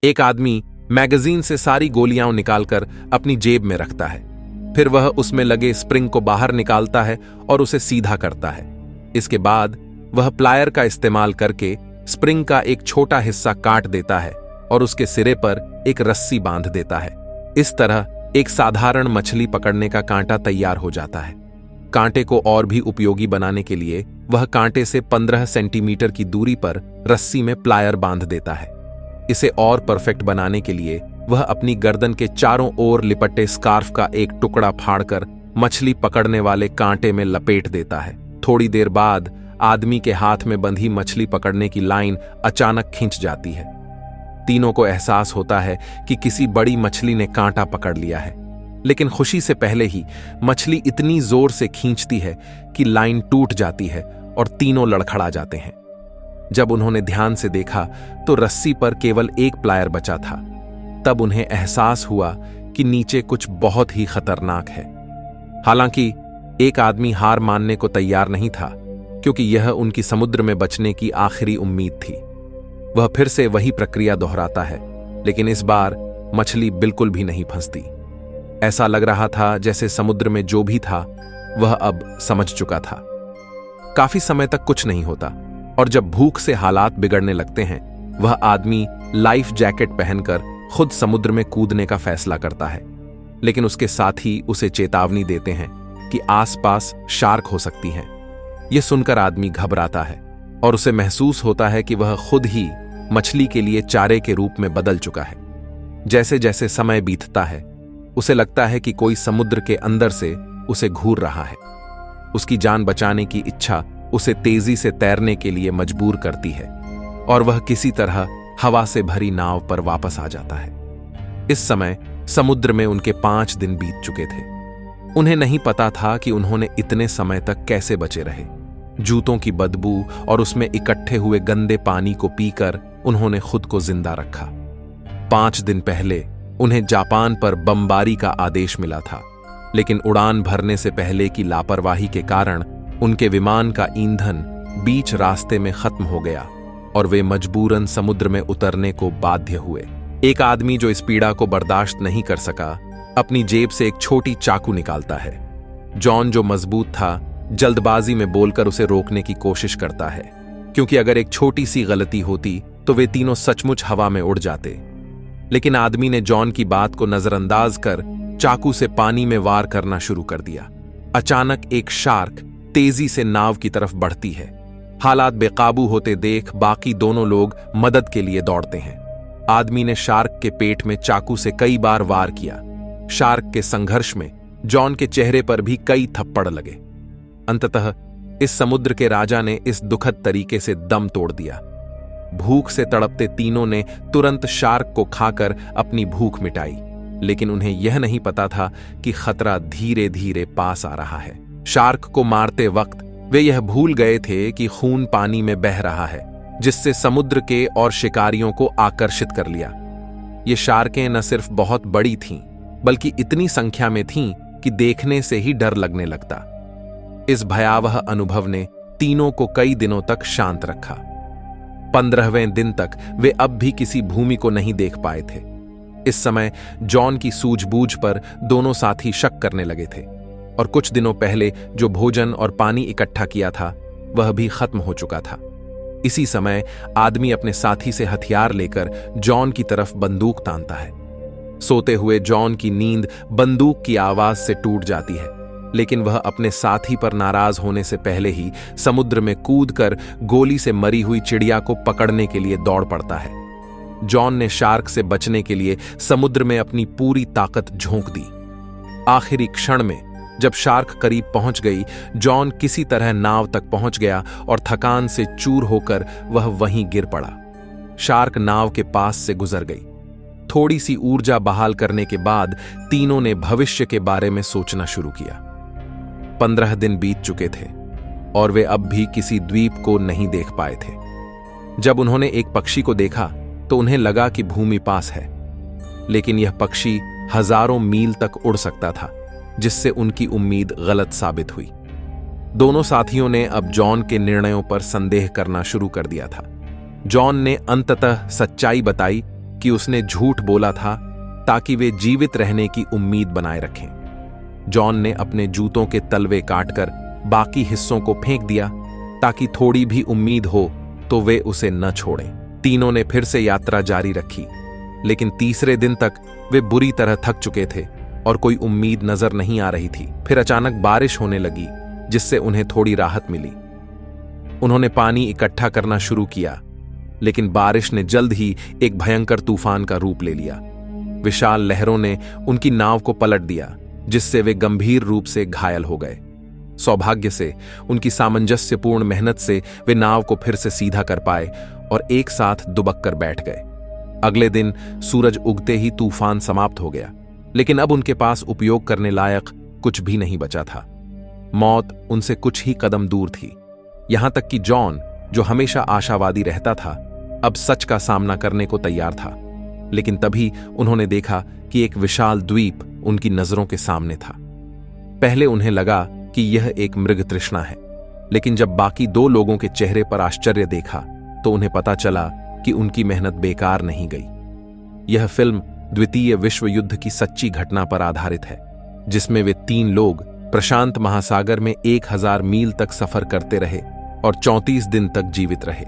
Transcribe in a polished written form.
एक आदमी मैगजीन से सारी गोलियां निकालकर अपनी जेब में रखता है। फिर वह उसमें लगे स्प्रिंग को बाहर निकालता है और उसे सीधा करता है। इसके बाद वह प्लायर का इस्तेमाल करके स्प्रिंग का एक छोटा हिस्सा काट देता है और उसके सिरे पर एक रस्सी बांध देता है। इस तरह एक साधारण मछली पकड़ने का कांटा तैयार हो जाता है। कांटे को और भी उपयोगी बनाने के लिए वह कांटे से 15 सेंटीमीटर की दूरी पर रस्सी में प्लायर बांध देता है। इसे और परफेक्ट बनाने के लिए वह अपनी गर्दन के चारों ओर लिपटे स्कार्फ का एक टुकड़ा फाड़कर मछली पकड़ने वाले कांटे में लपेट देता है। थोड़ी देर बाद आदमी के हाथ में बंधी मछली पकड़ने की लाइन अचानक खिंच जाती है। तीनों को एहसास होता है कि किसी बड़ी मछली ने कांटा पकड़ लिया है, लेकिन खुशी से पहले ही मछली इतनी जोर से खींचती है कि लाइन टूट जाती है और तीनों लड़खड़ा जाते हैं। जब उन्होंने ध्यान से देखा तो रस्सी पर केवल एक प्लायर बचा था। तब उन्हें एहसास हुआ कि नीचे कुछ बहुत ही खतरनाक है। हालांकि एक आदमी हार मानने को तैयार नहीं था, क्योंकि यह उनकी समुद्र में बचने की आखिरी उम्मीद थी। वह फिर से वही प्रक्रिया दोहराता है, लेकिन इस बार मछली बिल्कुल भी नहीं फंसती। ऐसा लग रहा था जैसे समुद्र में जो भी था वह अब समझ चुका था। काफी समय तक कुछ नहीं होता और जब भूख से हालात बिगड़ने लगते हैं, वह आदमी लाइफ जैकेट पहनकर खुद समुद्र में कूदने का फैसला करता है। लेकिन उसके साथ ही उसे चेतावनी देते हैं कि आसपास शार्क हो सकती हैं। यह सुनकर आदमी घबराता है और उसे महसूस होता है कि वह खुद ही मछली के लिए चारे के रूप में बदल चुका है। जैसे जैसे समय बीतता है, उसे लगता है कि कोई समुद्र के अंदर से उसे घूर रहा है। उसकी जान बचाने की इच्छा उसे तेजी से तैरने के लिए मजबूर करती है और वह किसी तरह हवा से भरी नाव पर वापस आ जाता है। इस समय समुद्र में उनके 5 दिन बीत चुके थे। उन्हें नहीं पता था कि उन्होंने इतने समय तक कैसे बचे रहे। जूतों की बदबू और उसमें इकट्ठे हुए गंदे पानी को पीकर उन्होंने खुद को जिंदा रखा। 5 दिन पहले उन्हें जापान पर बमबारी का आदेश मिला था, लेकिन उड़ान भरने से पहले की लापरवाही के कारण उनके विमान का ईंधन बीच रास्ते में खत्म हो गया और वे मजबूरन समुद्र में उतरने को बाध्य हुए। एक आदमी जो इस पीड़ा को बर्दाश्त नहीं कर सका, अपनी जेब से एक छोटी चाकू निकालता है। जॉन, जो मजबूत था, जल्दबाजी में बोलकर उसे रोकने की कोशिश करता है, क्योंकि अगर एक छोटी सी गलती होती तो वे तीनों सचमुच हवा में उड़ जाते। लेकिन आदमी ने जॉन की बात को नजरअंदाज कर चाकू से पानी में वार करना शुरू कर दिया। अचानक एक शार्क तेजी से नाव की तरफ बढ़ती है। हालात बेकाबू होते देख बाकी दोनों लोग मदद के लिए दौड़ते हैं। आदमी ने शार्क के पेट में चाकू से कई बार वार किया। शार्क के संघर्ष में जॉन के चेहरे पर भी कई थप्पड़ लगे। अंततः इस समुद्र के राजा ने इस दुखद तरीके से दम तोड़ दिया। भूख से तड़पते तीनों ने तुरंत शार्क को खाकर अपनी भूख मिटाई, लेकिन उन्हें यह नहीं पता था कि खतरा धीरे धीरे पास आ रहा है। शार्क को मारते वक्त वे यह भूल गए थे कि खून पानी में बह रहा है, जिससे समुद्र के और शिकारियों को आकर्षित कर लिया। ये शार्कें न सिर्फ बहुत बड़ी थीं, बल्कि इतनी संख्या में थीं कि देखने से ही डर लगने लगता। इस भयावह अनुभव ने तीनों को कई दिनों तक शांत रखा। 15वें दिन तक वे अब भी किसी भूमि को नहीं देख पाए थे। इस समय जॉन की सूझबूझ पर दोनों साथी शक करने लगे थे और कुछ दिनों पहले जो भोजन और पानी इकट्ठा किया था वह भी खत्म हो चुका था। इसी समय आदमी अपने साथी से हथियार लेकर जॉन की तरफ बंदूक तानता है। सोते हुए जॉन की नींद बंदूक की आवाज से टूट जाती है, लेकिन वह अपने साथी पर नाराज होने से पहले ही समुद्र में कूदकर गोली से मरी हुई चिड़िया को पकड़ने के लिए दौड़ पड़ता है। जॉन ने शार्क से बचने के लिए समुद्र में अपनी पूरी ताकत झोंक दी। आखिरी क्षण में जब शार्क करीब पहुंच गई, जॉन किसी तरह नाव तक पहुंच गया और थकान से चूर होकर वह वहीं गिर पड़ा। शार्क नाव के पास से गुजर गई। थोड़ी सी ऊर्जा बहाल करने के बाद तीनों ने भविष्य के बारे में सोचना शुरू किया। 15 दिन बीत चुके थे और वे अब भी किसी द्वीप को नहीं देख पाए थे। जब उन्होंने एक पक्षी को देखा तो उन्हें लगा कि भूमि पास है, लेकिन यह पक्षी हजारों मील तक उड़ सकता था, जिससे उनकी उम्मीद गलत साबित हुई। दोनों साथियों ने अब जॉन के निर्णयों पर संदेह करना शुरू कर दिया था। जॉन ने अंततः सच्चाई बताई कि उसने झूठ बोला था ताकि वे जीवित रहने की उम्मीद बनाए रखें। जॉन ने अपने जूतों के तलवे काटकर बाकी हिस्सों को फेंक दिया ताकि थोड़ी भी उम्मीद हो तो वे उसे न छोड़ें। तीनों ने फिर से यात्रा जारी रखी, लेकिन तीसरे दिन तक वे बुरी तरह थक चुके थे और कोई उम्मीद नजर नहीं आ रही थी। फिर अचानक बारिश होने लगी, जिससे उन्हें थोड़ी राहत मिली। उन्होंने पानी इकट्ठा करना शुरू किया, लेकिन बारिश ने जल्द ही एक भयंकर तूफान का रूप ले लिया। विशाल लहरों ने उनकी नाव को पलट दिया, जिससे वे गंभीर रूप से घायल हो गए। सौभाग्य से उनकी सामंजस्यपूर्ण मेहनत से वे नाव को फिर से सीधा कर पाए और एक साथ दुबक कर बैठ गए। अगले दिन सूरज उगते ही तूफान समाप्त हो गया, लेकिन अब उनके पास उपयोग करने लायक कुछ भी नहीं बचा था। मौत उनसे कुछ ही कदम दूर थी। यहां तक कि जॉन, जो हमेशा आशावादी रहता था, अब सच का सामना करने को तैयार था। लेकिन तभी उन्होंने देखा कि एक विशाल द्वीप उनकी नजरों के सामने था। पहले उन्हें लगा कि यह एक मृग तृष्णा है, लेकिन जब बाकी दो लोगों के चेहरे पर आश्चर्य देखा तो उन्हें पता चला कि उनकी मेहनत बेकार नहीं गई। यह फिल्म द्वितीय विश्व युद्ध की सच्ची घटना पर आधारित है, जिसमें वे 3 लोग प्रशांत महासागर में 1000 मील तक सफर करते रहे और 34 दिन तक जीवित रहे।